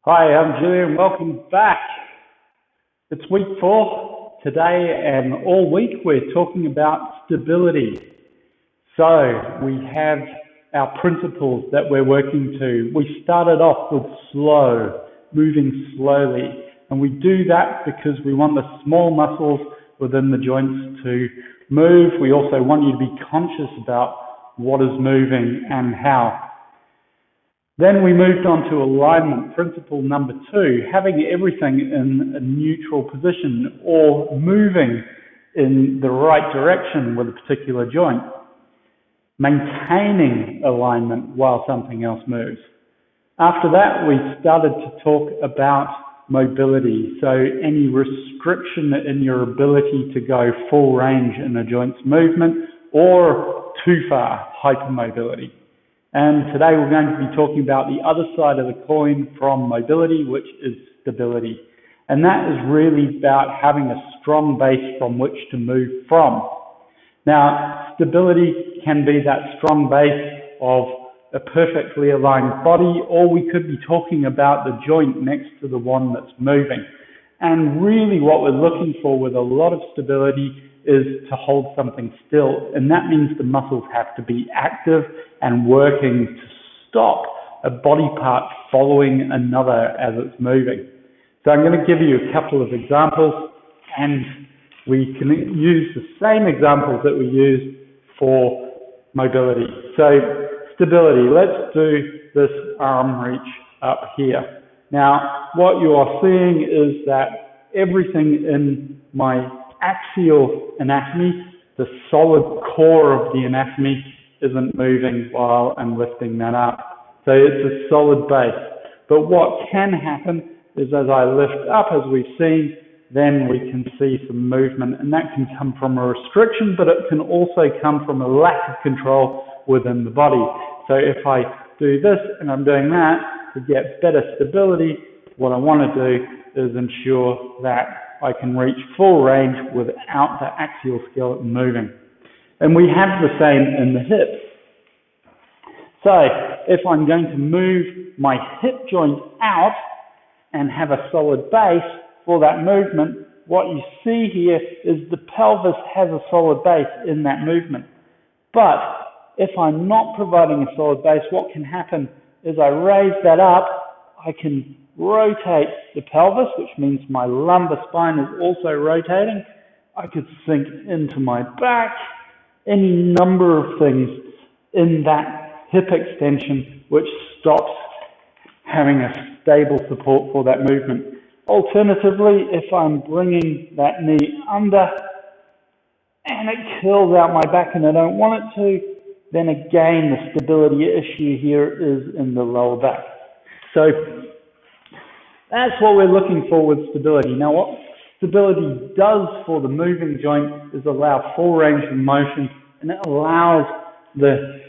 Hi, I'm Julian. Welcome back. It's week 4 today, and all week we're talking about stability. So we have our principles that we're working to. We started off with slow, moving slowly, and we do that because we want the small muscles within the joints to move. We also want you to be conscious about what is moving and how. Then we moved on to alignment, principle number 2, having everything in a neutral position or moving in the right direction with a particular joint. Maintaining alignment while something else moves. After that, we started to talk about mobility. So any restriction in your ability to go full range in a joint's movement or too far, hypermobility. And today we're going to be talking about the other side of the coin from mobility, which is stability. And that is really about having a strong base from which to move from. Now, stability can be that strong base of a perfectly aligned body, or we could be talking about the joint next to the one that's moving. And really what we're looking for with a lot of stability is to hold something still, and that means the muscles have to be active and working to stop a body part following another as it's moving. So I'm going to give you a couple of examples, and we can use the same examples that we used for mobility. So stability, let's do this arm reach up here. Now what you are seeing is that everything in my axial anatomy, the solid core of the anatomy, isn't moving while I'm lifting that up. So it's a solid base. But what can happen is as I lift up, as we've seen, then we can see some movement, and that can come from a restriction, but it can also come from a lack of control within the body. So if I do this and I'm doing that to get better stability, what I want to do is ensure that I can reach full range without the axial skeleton moving. And we have the same in the hips. So if I'm going to move my hip joint out and have a solid base for that movement, what you see here is the pelvis has a solid base in that movement. But if I'm not providing a solid base, what can happen is I raise that up, I can rotate the pelvis, which means my lumbar spine is also rotating. I could sink into my back, any number of things in that hip extension which stops having a stable support for that movement. Alternatively, if I'm bringing that knee under and it curls out my back and I don't want it to, then again the stability issue here is in the lower back. So that's what we're looking for with stability. Now what stability does for the moving joint is allow full range of motion, and it allows the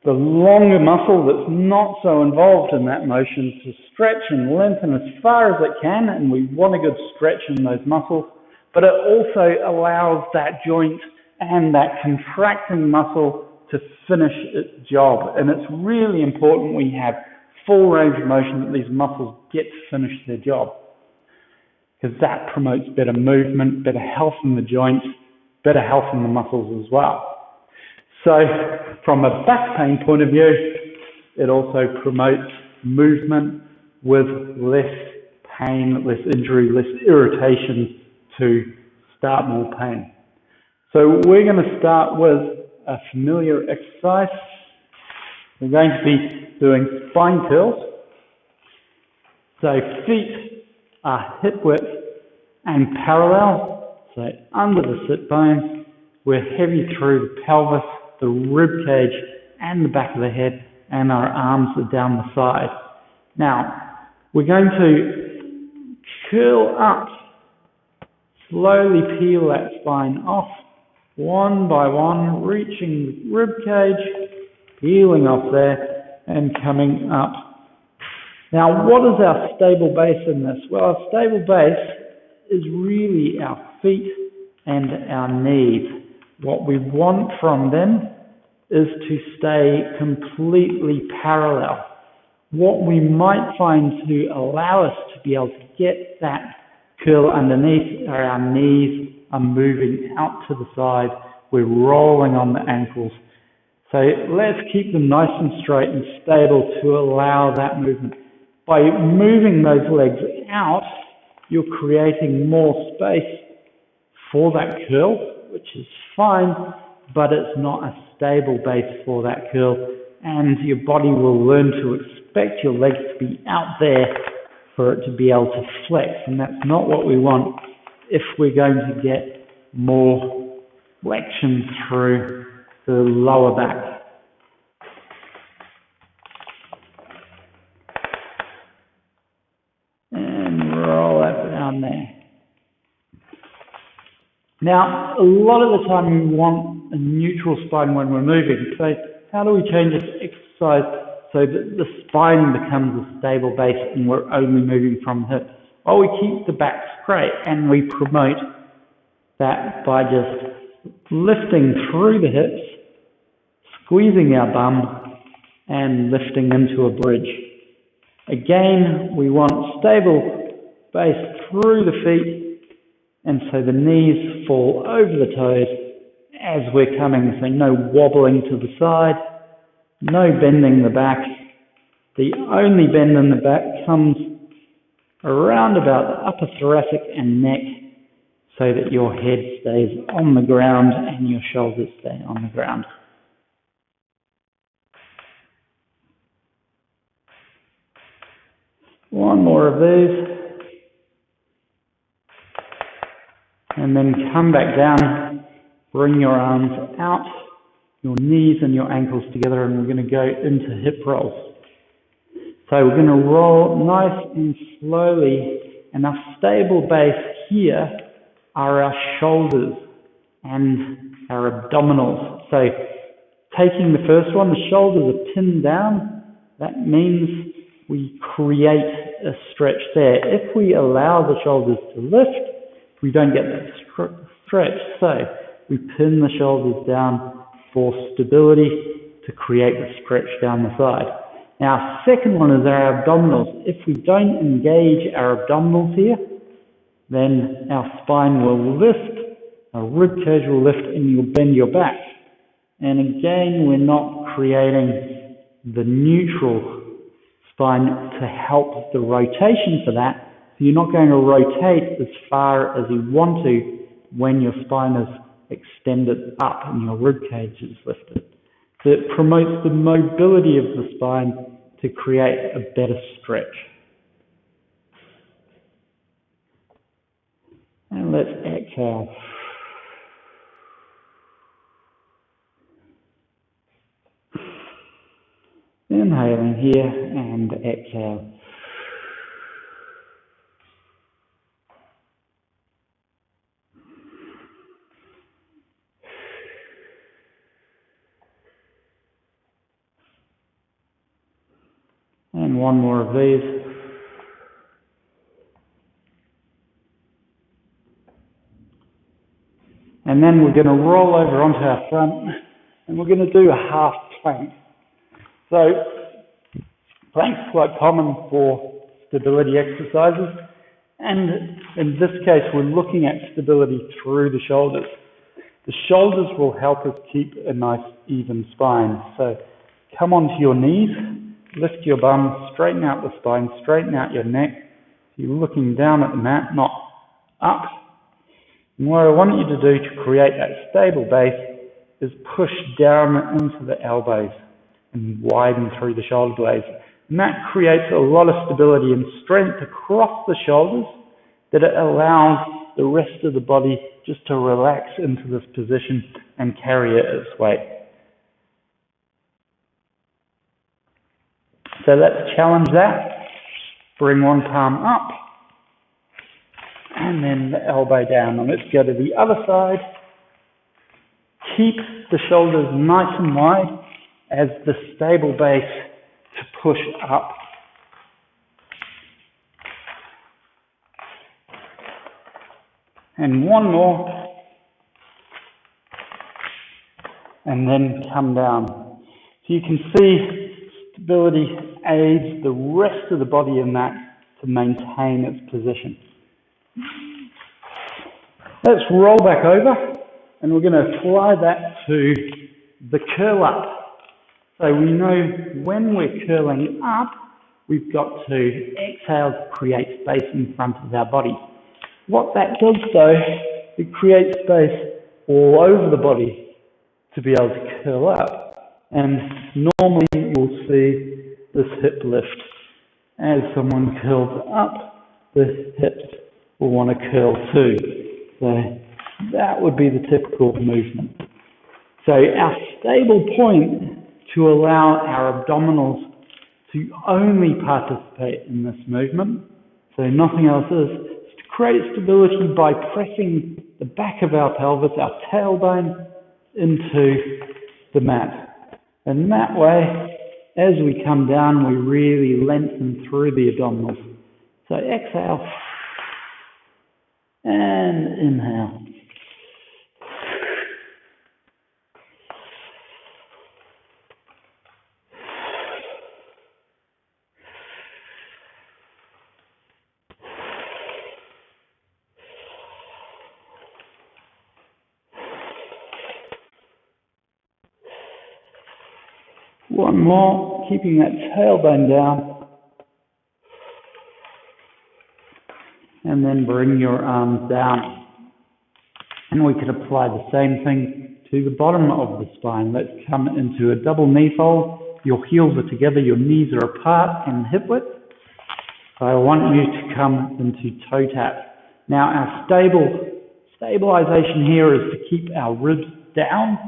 longer muscle that's not so involved in that motion to stretch and lengthen as far as it can, and we want a good stretch in those muscles, but it also allows that joint and that contracting muscle to finish its job. And it's really important we have full range of motion, that these muscles get to finish their job, because that promotes better movement, better health in the joints, better health in the muscles as well. So from a back pain point of view, it also promotes movement with less pain, less injury, less irritation to start more pain. So we're going to start with a familiar exercise. We're going to be doing spine curls. So feet are hip width and parallel, so under the sit bones. We're heavy through the pelvis, the rib cage, and the back of the head, and our arms are down the side. Now, we're going to curl up, slowly peel that spine off, one by one, reaching the rib cage, peeling off there, and coming up. Now, what is our stable base in this? Well, our stable base is really our feet and our knees. What we want from them is to stay completely parallel. what we might find to allow us to be able to get that curl underneath are our knees are moving out to the side. We're rolling on the ankles. So let's keep them nice and straight and stable to allow that movement. By moving those legs out, you're creating more space for that curl, which is fine, but it's not a stable base for that curl, and your body will learn to expect your legs to be out there for it to be able to flex, and that's not what we want if we're going to get more flexion through the lower back. And roll that down there. Now, a lot of the time we want a neutral spine when we're moving. So how do we change this exercise so that the spine becomes a stable base and we're only moving from the hips? Well, we keep the back straight and we promote that by just lifting through the hips, squeezing our bum, and lifting into a bridge. Again, we want stable base through the feet, and so the knees fall over the toes as we're coming, so no wobbling to the side, no bending the back. The only bend in the back comes around about the upper thoracic and neck, so that your head stays on the ground and your shoulders stay on the ground. One more of these. And then come back down, bring your arms out, your knees and your ankles together, and we're going to go into hip rolls. So we're going to roll nice and slowly, and our stable base here are our shoulders and our abdominals. So taking the first one, the shoulders are pinned down. That means we create a stretch there. If we allow the shoulders to lift, we don't get that stretch. So we pin the shoulders down for stability to create the stretch down the side. Now, second one is our abdominals. If we don't engage our abdominals here, then our spine will lift, our rib cage will lift, and you'll bend your back. And again, we're not creating the neutral spine to help the rotation for that. So you're not going to rotate as far as you want to when your spine is extended up and your rib cage is lifted. So it promotes the mobility of the spine to create a better stretch. And let's exhale. Inhaling here and exhale. And one more of these. And then we're going to roll over onto our front, and we're going to do a half plank. So plank's quite common for stability exercises, and in this case we're looking at stability through the shoulders. The shoulders will help us keep a nice even spine. So come onto your knees, lift your bum, straighten out the spine, straighten out your neck. So you're looking down at the mat, not up. And what I want you to do to create that stable base is push down into the elbows and widen through the shoulder blades. And that creates a lot of stability and strength across the shoulders that it allows the rest of the body just to relax into this position and carry its weight. So let's challenge that. Bring one palm up and then the elbow down. And let's go to the other side. Keep the shoulders nice and wide as the stable base to push up. And one more. And then come down. So you can see stability aids the rest of the body in that to maintain its position. Let's roll back over, and we're going to apply that to the curl up. So we know when we're curling up, we've got to exhale to create space in front of our body. What that does though, it creates space all over the body to be able to curl up. And normally you'll see this hip lift. As someone curls up, the hips will want to curl too. So that would be the typical movement. So our stable point to allow our abdominals to only participate in this movement, so nothing else is to create stability by pressing the back of our pelvis, our tailbone, into the mat. And that way, as we come down, we really lengthen through the abdominals. So exhale and inhale. One more, keeping that tailbone down. And then bring your arms down. And we can apply the same thing to the bottom of the spine. Let's come into a double knee fold. Your heels are together, your knees are apart and hip width. So I want you to come into toe tap. Now our stabilization here is to keep our ribs down,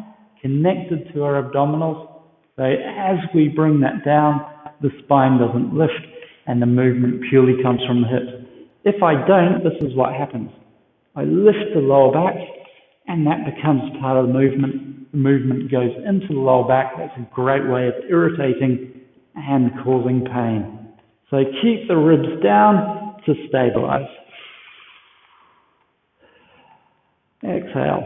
connected to our abdominals. So as we bring that down, the spine doesn't lift and the movement purely comes from the hips. If I don't, this is what happens. I lift the lower back and that becomes part of the movement. The movement goes into the lower back. That's a great way of irritating and causing pain. So keep the ribs down to stabilize. Exhale.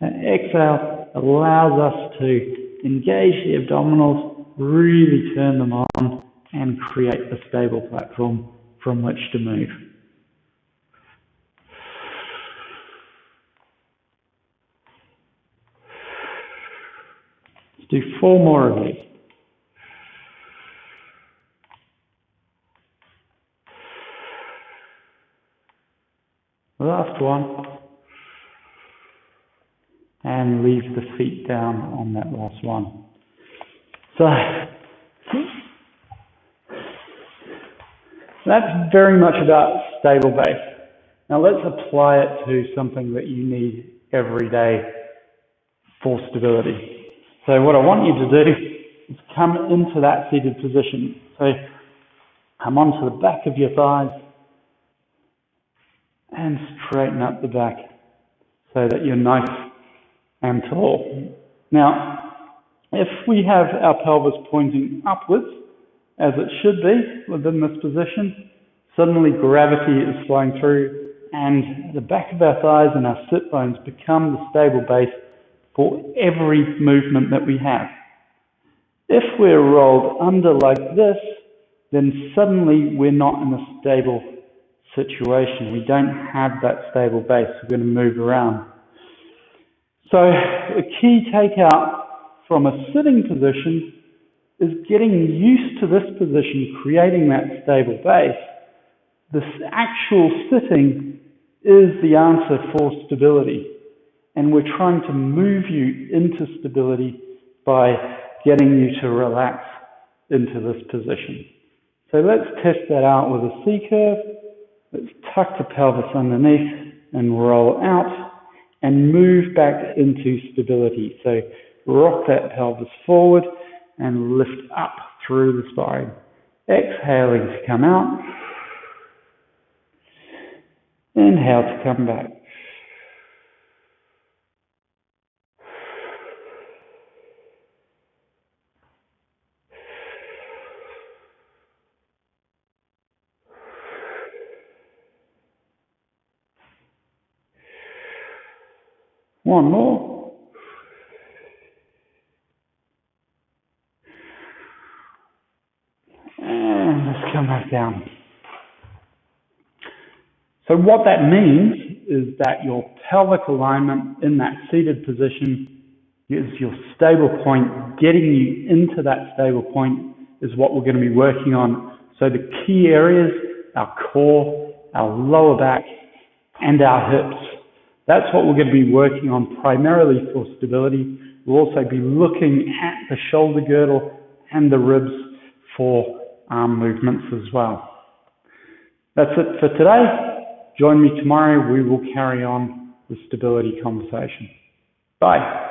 And exhale allows us to engage the abdominals, really turn them on, and create a stable platform from which to move. Let's do 4 more of these. Last one. And leave the feet down on that last one. So that's very much about stable base. Now let's apply it to something that you need every day for stability. So what I want you to do is come into that seated position. So come onto the back of your thighs and straighten up the back so that you're nice and tall. Now, if we have our pelvis pointing upwards, as it should be within this position, suddenly gravity is flowing through and the back of our thighs and our sit bones become the stable base for every movement that we have. If we're rolled under like this, then suddenly we're not in a stable situation. We don't have that stable base. We're going to move around. So a key takeout from a sitting position is getting used to this position, creating that stable base. This actual sitting is the answer for stability. And we're trying to move you into stability by getting you to relax into this position. So let's test that out with a C-curve. Let's tuck the pelvis underneath and roll out and move back into stability. So rock that pelvis forward and lift up through the spine. Exhaling to come out. Inhale to come back. One more. And just come back down. So what that means is that your pelvic alignment in that seated position is your stable point. Getting you into that stable point is what we're going to be working on. So the key areas, our core, our lower back, and our hips. That's what we're going to be working on primarily for stability. We'll also be looking at the shoulder girdle and the ribs for arm movements as well. That's it for today. Join me tomorrow. We will carry on the stability conversation. Bye.